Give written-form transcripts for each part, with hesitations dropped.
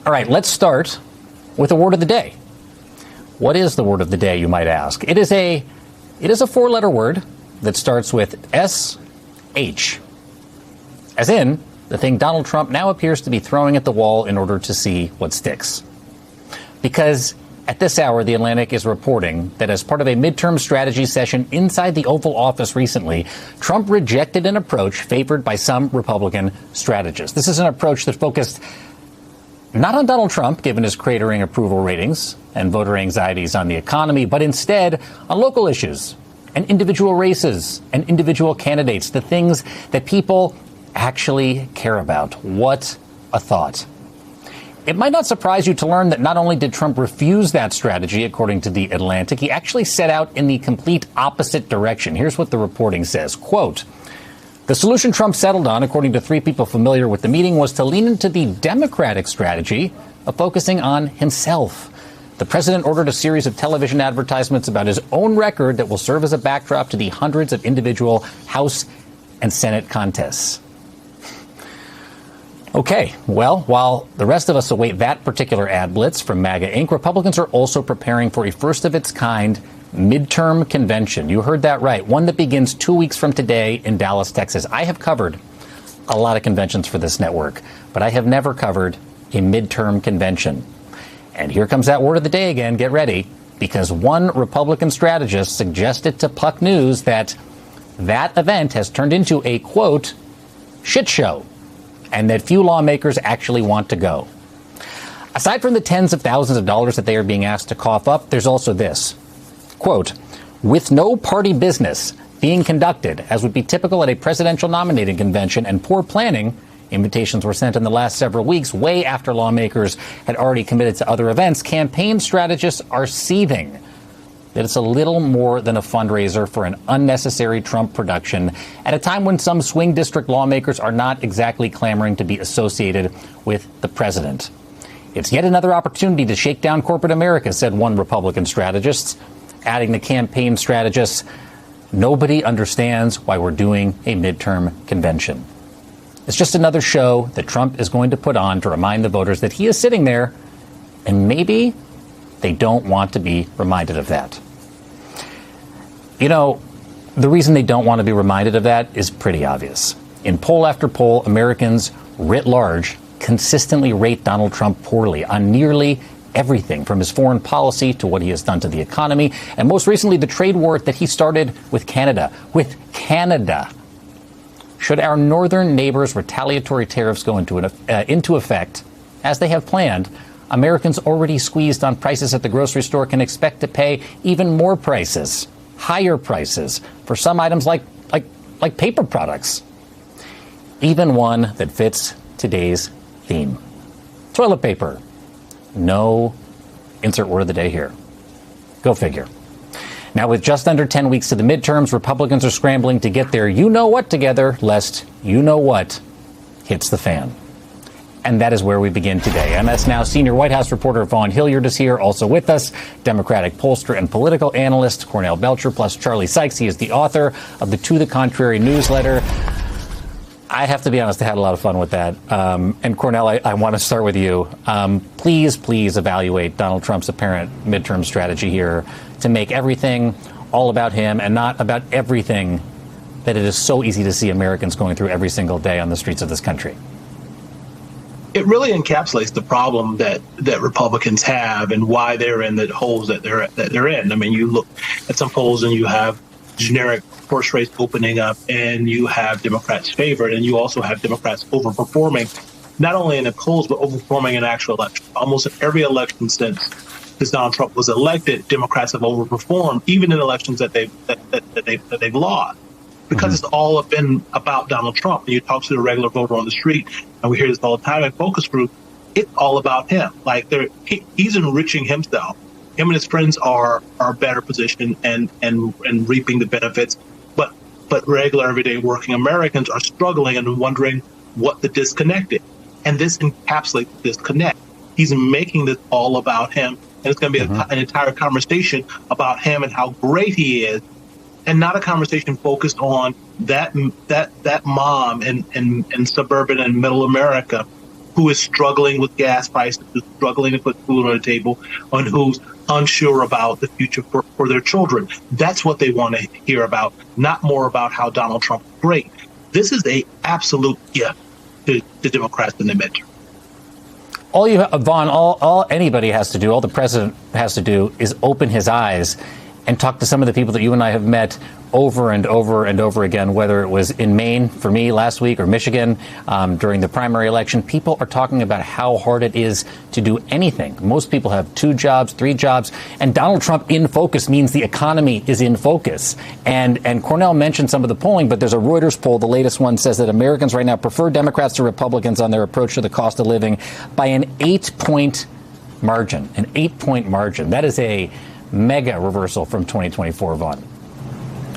All right, let's start with the word of the day. What is the word of the day, you might ask? It is a four-letter word that starts with SH, as in the thing Donald Trump now appears to be throwing at the wall in order to see what sticks. Because at this hour, The Atlantic is reporting that as part of a midterm strategy session inside the Oval Office recently, Trump rejected an approach favored by some Republican strategists. This is an approach that focused not on Donald Trump, given his cratering approval ratings and voter anxieties on the economy, but instead on local issues and individual races and individual candidates, the things that people actually care about. What a thought. It might not surprise you to learn that not only did Trump refuse that strategy, according to The Atlantic, he actually set out in the complete opposite direction. Here's what the reporting says. Quote, the solution Trump settled on, according to three people familiar with the meeting, was to lean into the Democratic strategy of focusing on himself. The president ordered a series of television advertisements about his own record that will serve as a backdrop to the hundreds of individual House and Senate contests. Okay, well, while the rest of us await that particular ad blitz from MAGA Inc., Republicans are also preparing for a first-of-its-kind midterm convention. You heard that right. One that begins 2 weeks from today in Dallas, Texas. I have covered a lot of conventions for this network, but I have never covered a midterm convention. And here comes that word of the day again. Get ready, because one Republican strategist suggested to Puck News that event has turned into a, quote, shit show, and that few lawmakers actually want to go. Aside from the tens of thousands of dollars that they are being asked to cough up, there's also this. Quote, with no party business being conducted, as would be typical at a presidential nominating convention, and poor planning, invitations were sent in the last several weeks, way after lawmakers had already committed to other events, campaign strategists are seething that it's a little more than a fundraiser for an unnecessary Trump production at a time when some swing district lawmakers are not exactly clamoring to be associated with the president. It's yet another opportunity to shake down corporate America, said one Republican strategist, adding the campaign strategists, nobody understands why we're doing a midterm convention. It's just another show that Trump is going to put on to remind the voters that he is sitting there, and maybe they don't want to be reminded of that. You know, the reason they don't want to be reminded of that is pretty obvious. In poll after poll, Americans writ large consistently rate Donald Trump poorly on nearly everything, from his foreign policy to what he has done to the economy, and most recently the trade war that he started with Canada. Should our northern neighbors' retaliatory tariffs go into effect, as they have planned, Americans already squeezed on prices at the grocery store can expect to pay even more prices, higher prices, for some items like paper products. Even one that fits today's theme. Toilet paper. No insert word of the day here. Go figure. Now, with just under 10 weeks to the midterms, Republicans are scrambling to get their you-know-what together, lest you-know-what hits the fan. And that is where we begin today. MS Now senior White House reporter Vaughn Hilliard is here, also with us. Democratic pollster and political analyst Cornell Belcher, plus Charlie Sykes. He is the author of the To the Contrary newsletter. I have to be honest, I had a lot of fun with that. And Cornell, I want to start with you. Please evaluate Donald Trump's apparent midterm strategy here to make everything all about him and not about everything that it is so easy to see Americans going through every single day on the streets of this country. It really encapsulates the problem that Republicans have and why they're in the holes that they're in. I mean, you look at some polls and you have generic horse race opening up, and you have Democrats favored, and you also have Democrats overperforming, not only in the polls, but overperforming in actual elections. Almost in every election since Donald Trump was elected, Democrats have overperformed, even in elections that they've lost, because it's all been about Donald Trump. And you talk to the regular voter on the street, and we hear this all the time in focus group. It's all about him. Like he's enriching himself. Him and his friends are better positioned and reaping the benefits. But regular, everyday working Americans are struggling and wondering what the disconnect is. And this encapsulates the disconnect. He's making this all about him. And it's going to be an entire conversation about him and how great he is, and not a conversation focused on that mom in suburban and middle America who is struggling with gas prices, who's struggling to put food on the table, and who's unsure about the future for their children. That's what they want to hear about, not more about how Donald Trump is great. This is a absolute gift to Democrats in the midterm. All anybody has to do, all the president has to do, is open his eyes and talk to some of the people that you and I have met over and over and over again, whether it was in Maine for me last week or Michigan during the primary election. People are talking about how hard it is to do anything. Most people have 2 jobs, 3 jobs, and Donald Trump in focus means the economy is in focus. And Cornell mentioned some of the polling, but there's a Reuters poll. The latest one says that Americans right now prefer Democrats to Republicans on their approach to the cost of living by an 8-point margin, an 8-point margin. That is a mega reversal from 2024, Vaughn.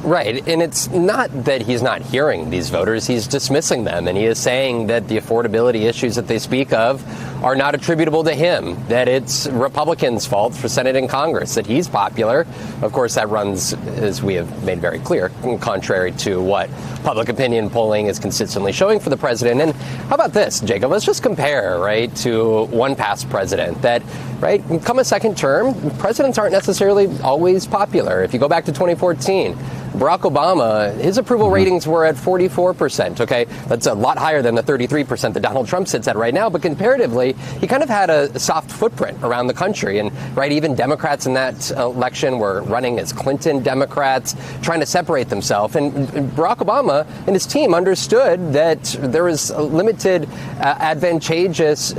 Right. And it's not that he's not hearing these voters. He's dismissing them. And he is saying that the affordability issues that they speak of are not attributable to him, that it's Republicans' fault for Senate and Congress, that he's popular. Of course, that runs, as we have made very clear, contrary to what public opinion polling is consistently showing for the president. And how about this, Jacob? Let's just compare, right, to one past president that, right, come a second term, presidents aren't necessarily always popular. If you go back to 2014, Barack Obama, his approval ratings were at 44%. OK, that's a lot higher than the 33% that Donald Trump sits at right now. But comparatively, he kind of had a soft footprint around the country. And right, even Democrats in that election were running as Clinton Democrats, trying to separate themselves. And Barack Obama and his team understood that there was limited advantageous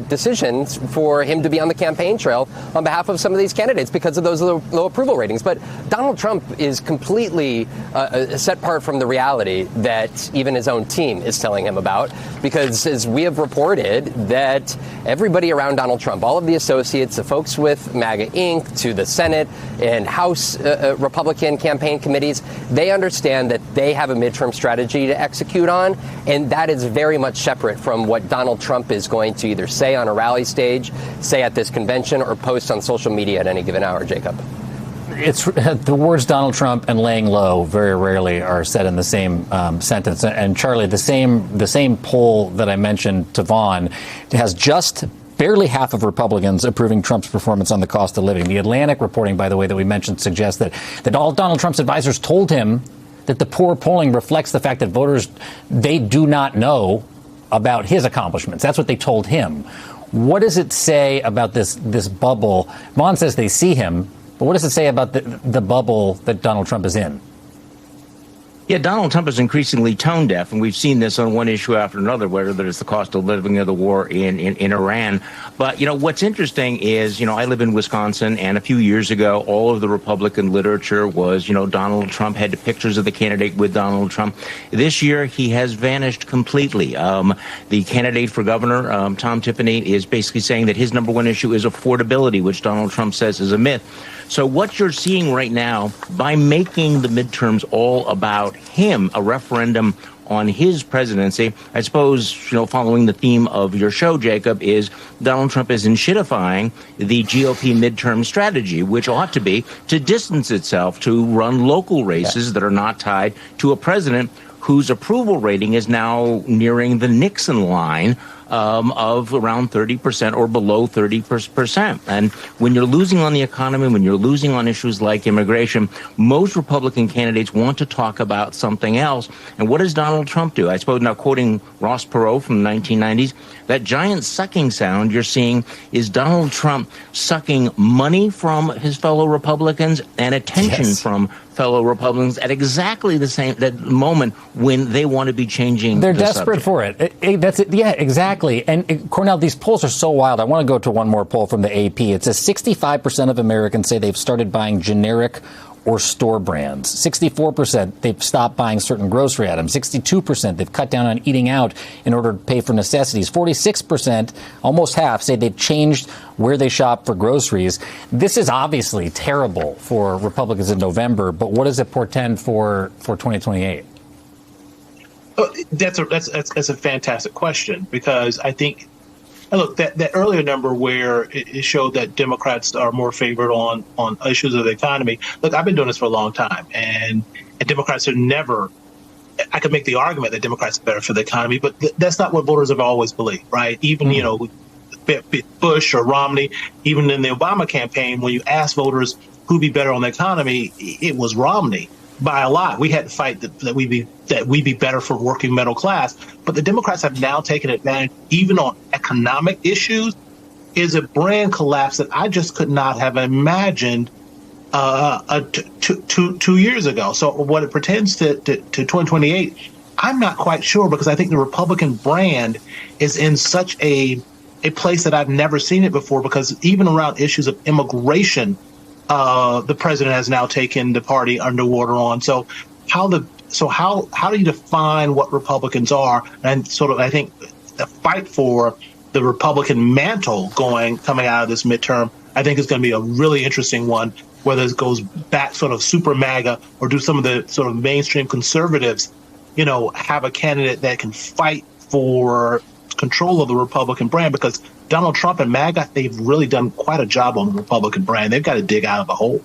decisions for him to be on the campaign trail on behalf of some of these candidates because of those low approval ratings. But Donald Trump is completely set apart from the reality that even his own team is telling him about, because as we have reported, that everybody around Donald Trump, all of the associates, the folks with MAGA Inc., to the Senate and House Republican campaign committees, they understand that they have a midterm strategy to execute on, and that is very much separate from what Donald Trump is going to either say on a rally stage, say at this convention, or post on social media at any given hour, Jacob. It's the words Donald Trump and laying low very rarely are said in the same sentence. And Charlie, the same poll that I mentioned to Vaughn has just barely half of Republicans approving Trump's performance on the cost of living. The Atlantic reporting, by the way, that we mentioned suggests that all Donald Trump's advisors told him that the poor polling reflects the fact that voters, they do not know about his accomplishments. That's what they told him. What does it say about this bubble? Vaughn says they see him. But what does it say about the bubble that Donald Trump is in? Yeah, Donald Trump is increasingly tone deaf, and we've seen this on one issue after another, whether it's the cost of living or the war in Iran. But, what's interesting is, I live in Wisconsin, and a few years ago, all of the Republican literature was, Donald Trump had pictures of the candidate with Donald Trump. This year, he has vanished completely. The candidate for governor, Tom Tiffany, is basically saying that his number one issue is affordability, which Donald Trump says is a myth. So what you're seeing right now, by making the midterms all about him, a referendum on his presidency, I suppose, following the theme of your show, Jacob, is Donald Trump is enshittifying the GOP midterm strategy, which ought to be to distance itself, to run local races that are not tied to a president whose approval rating is now nearing the Nixon line of around 30% or below 30%. And when you're losing on the economy, when you're losing on issues like immigration, most Republican candidates want to talk about something else. And what does Donald Trump do? I suppose now quoting Ross Perot from the 1990s, that giant sucking sound you're seeing is Donald Trump sucking money from his fellow Republicans and attention from fellow Republicans at exactly that moment when they want to be changing. They're desperate for it. That's it. Yeah, exactly. And Cornell, these polls are so wild. I want to go to one more poll from the AP. It says 65% of Americans say they've started buying generic or store brands. 64% they've stopped buying certain grocery items. 62% they've cut down on eating out in order to pay for necessities. 46%, almost half, say they've changed where they shop for groceries. This is obviously terrible for Republicans in November, but what does it portend for 2028? That's a fantastic question, because I think, look, that earlier number where it showed that Democrats are more favored on issues of the economy. Look, I've been doing this for a long time, and Democrats are never, I could make the argument that Democrats are better for the economy, but that's not what voters have always believed, right? Even, you know, Bush or Romney, even in the Obama campaign, when you ask voters who'd be better on the economy, it was Romney by a lot. We had to fight that we be better for working middle class. But the Democrats have now taken advantage, even on economic issues, is a brand collapse that I just could not have imagined 2 years ago. So what it pertains to 2028, I'm not quite sure, because I think the Republican brand is in such a place that I've never seen it before, because even around issues of immigration, the president has now taken the party underwater on. So how do you define what Republicans are? And sort of, I think the fight for the Republican mantle coming out of this midterm, I think is going to be a really interesting one, whether it goes back sort of super MAGA or do some of the sort of mainstream conservatives, you know, have a candidate that can fight for control of the Republican brand, because Donald Trump and MAGA, they've really done quite a job on the Republican brand. They've got to dig out of the hole.